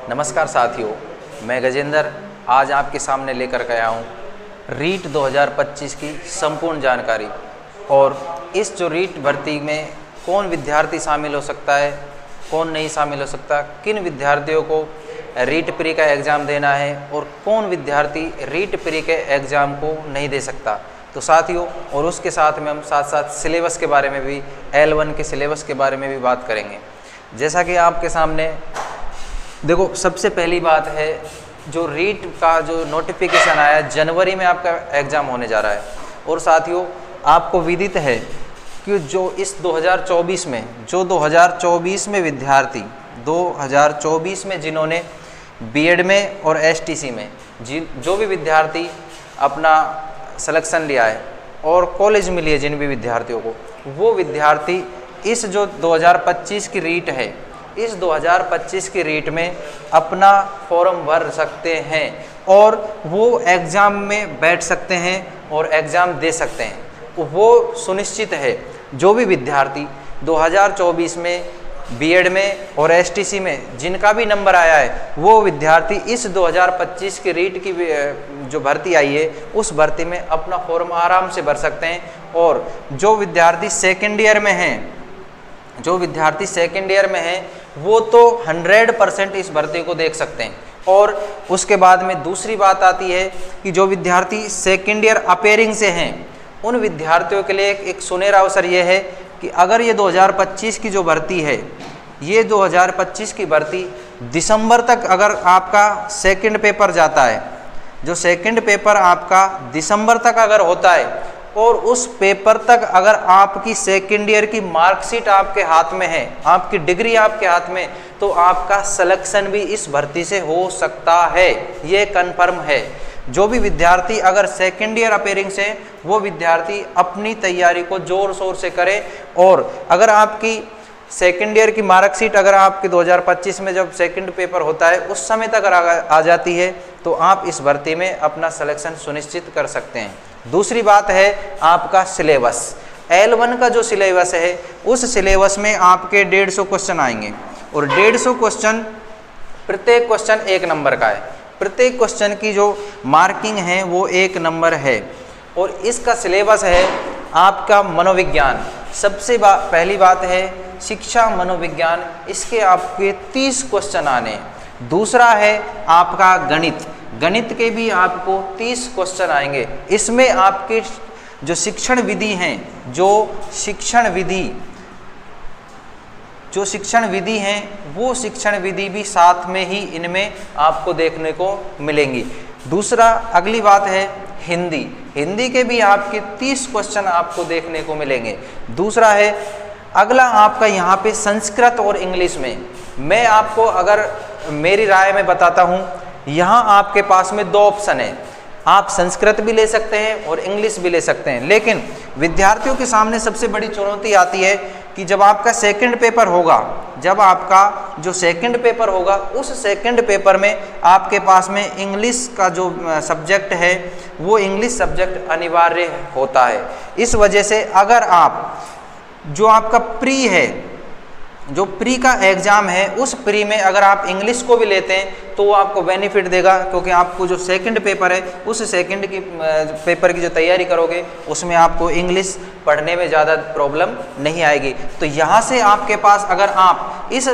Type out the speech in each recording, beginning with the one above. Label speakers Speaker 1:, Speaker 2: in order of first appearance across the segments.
Speaker 1: नमस्कार साथियों, मैं गजेंद्र आज आपके सामने लेकर के आया हूँ रीट 2025 की संपूर्ण जानकारी। और इस जो रीट भर्ती में कौन विद्यार्थी शामिल हो सकता है, कौन नहीं शामिल हो सकता, किन विद्यार्थियों को रीट प्री का एग्ज़ाम देना है और कौन विद्यार्थी रीट प्री के एग्ज़ाम को नहीं दे सकता। तो साथियों, और उसके साथ में हम साथ साथ सिलेबस के बारे में भी, L1 के सिलेबस के बारे में भी बात करेंगे। जैसा कि आपके सामने देखो, सबसे पहली बात है जो रीट का जो नोटिफिकेशन आया जनवरी में आपका एग्ज़ाम होने जा रहा है। और साथियों, आपको विदित है कि जो इस 2024 में जो 2024 में विद्यार्थी 2024 में जिन्होंने बीएड में और एसटीसी में जो भी विद्यार्थी अपना सिलेक्शन लिया है और कॉलेज मिली है जिन भी विद्यार्थियों को, वो विद्यार्थी इस जो 2025 की रीट है, इस 2025 की रीट में अपना फॉर्म भर सकते हैं और वो एग्ज़ाम में बैठ सकते हैं और एग्ज़ाम दे सकते हैं। वो सुनिश्चित है जो भी विद्यार्थी 2024 में बीएड में और एसटीसी में जिनका भी नंबर आया है, वो विद्यार्थी इस 2025 की रीट की जो भर्ती आई है उस भर्ती में अपना फॉर्म आराम से भर सकते हैं। और जो विद्यार्थी सेकेंड ईयर में हैं, वो तो 100% इस भर्ती को देख सकते हैं। और उसके बाद में दूसरी बात आती है कि जो विद्यार्थी सेकेंड ईयर अपेयरिंग से हैं, उन विद्यार्थियों के लिए एक सुनहरा अवसर ये है कि अगर ये 2025 की जो भर्ती है, ये 2025 की भर्ती दिसंबर तक अगर आपका सेकंड पेपर जाता है, जो सेकंड पेपर आपका दिसंबर तक अगर होता है और उस पेपर तक अगर आपकी सेकंड ईयर की मार्कशीट आपके हाथ में है, आपकी डिग्री आपके हाथ में, तो आपका सिलेक्शन भी इस भर्ती से हो सकता है, ये कन्फर्म है। जो भी विद्यार्थी अगर सेकेंड ईयर अपेयरिंग से, वो विद्यार्थी अपनी तैयारी को ज़ोर शोर से करे। और अगर आपकी सेकेंड ईयर की मार्कशीट अगर आपके 2025 में जब सेकंड पेपर होता है उस समय तक अगर आ जाती है, तो आप इस भर्ती में अपना सिलेक्शन सुनिश्चित कर सकते हैं। दूसरी बात है आपका सिलेबस। L1 का जो सिलेबस है, उस सिलेबस में आपके 150 क्वेश्चन आएंगे और 150 क्वेश्चन, प्रत्येक क्वेश्चन 1 नंबर का है। प्रत्येक क्वेश्चन की जो मार्किंग है वो 1 नंबर है। और इसका सिलेबस है आपका मनोविज्ञान। सबसे पहली बात है शिक्षा मनोविज्ञान, इसके आपके 30 क्वेश्चन आने हैं। दूसरा है आपका गणित, गणित के भी आपको 30 क्वेश्चन आएंगे। इसमें आपके जो शिक्षण विधि हैं, जो शिक्षण विधि हैं, वो शिक्षण विधि भी साथ में ही इनमें आपको देखने को मिलेंगी। दूसरा, अगली बात है हिंदी, हिंदी के भी आपके 30 क्वेश्चन आपको देखने को मिलेंगे। दूसरा है अगला आपका यहाँ पे संस्कृत और इंग्लिश में। मैं आपको अगर मेरी राय में बताता हूँ, यहाँ आपके पास में 2 ऑप्शन है, आप संस्कृत भी ले सकते हैं और इंग्लिश भी ले सकते हैं। लेकिन विद्यार्थियों के सामने सबसे बड़ी चुनौती आती है कि जब आपका सेकंड पेपर होगा, जब आपका जो सेकंड पेपर होगा, उस सेकंड पेपर में आपके पास में इंग्लिश का जो सब्जेक्ट है, वो इंग्लिश सब्जेक्ट अनिवार्य होता है। इस वजह से अगर आप जो आपका प्री है, जो प्री का एग्ज़ाम है, उस प्री में अगर आप इंग्लिश को भी लेते हैं तो वो आपको बेनिफिट देगा, क्योंकि आपको जो सेकंड पेपर है, उस सेकंड की पेपर की जो तैयारी करोगे उसमें आपको इंग्लिश पढ़ने में ज़्यादा प्रॉब्लम नहीं आएगी। तो यहाँ से आपके पास अगर आप इस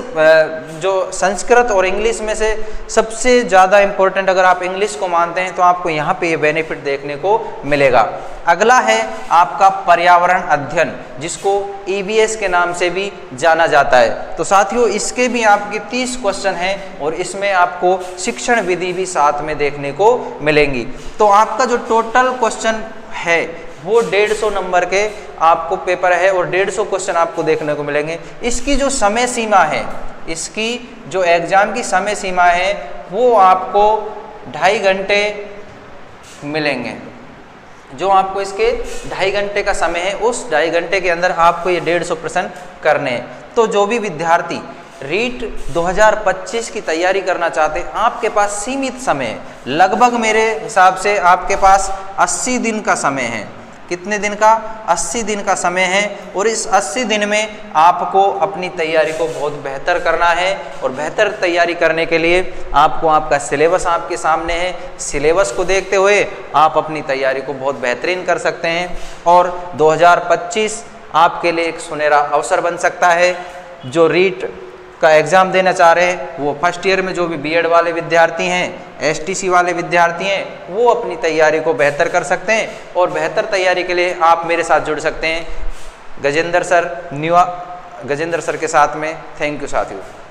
Speaker 1: जो संस्कृत और इंग्लिश में से सबसे ज़्यादा इम्पोर्टेंट अगर आप इंग्लिश को मानते हैं, तो आपको यहाँ पे ये बेनिफिट देखने को मिलेगा। अगला है आपका पर्यावरण अध्ययन, जिसको EVS के नाम से भी जाना जाता है। तो साथियों, इसके भी आपके 30 क्वेश्चन हैं और इसमें आपको शिक्षण विधि भी साथ में देखने को मिलेंगी। तो आपका जो टोटल क्वेश्चन है वो 150 नंबर के आपको पेपर है और 150 क्वेश्चन आपको देखने को मिलेंगे। इसकी जो समय सीमा है, इसकी जो एग्ज़ाम की समय सीमा है, वो आपको 2.5 घंटे मिलेंगे। जो आपको इसके 2.5 घंटे का समय है, उस 2.5 घंटे के अंदर आपको ये 150 प्रश्न करने हैं। तो जो भी विद्यार्थी रीट 2025 की तैयारी करना चाहते हैं, आपके पास सीमित समय है। लगभग मेरे हिसाब से आपके पास 80 दिन का समय है। कितने दिन का? 80 दिन का समय है और इस 80 दिन में आपको अपनी तैयारी को बहुत बेहतर करना है और बेहतर तैयारी करने के लिए आपको आपका सिलेबस आपके सामने है। सिलेबस को देखते हुए आप अपनी तैयारी को बहुत बेहतरीन कर सकते हैं और 2025 आपके लिए एक सुनहरा अवसर बन सकता है। जो रीट का एग्ज़ाम देना चाह रहे हैं, वो फर्स्ट ईयर में जो भी बीएड वाले विद्यार्थी हैं, एसटीसी वाले विद्यार्थी हैं, वो अपनी तैयारी को बेहतर कर सकते हैं और बेहतर तैयारी के लिए आप मेरे साथ जुड़ सकते हैं गजेंद्र सर के साथ में। थैंक यू साथियों।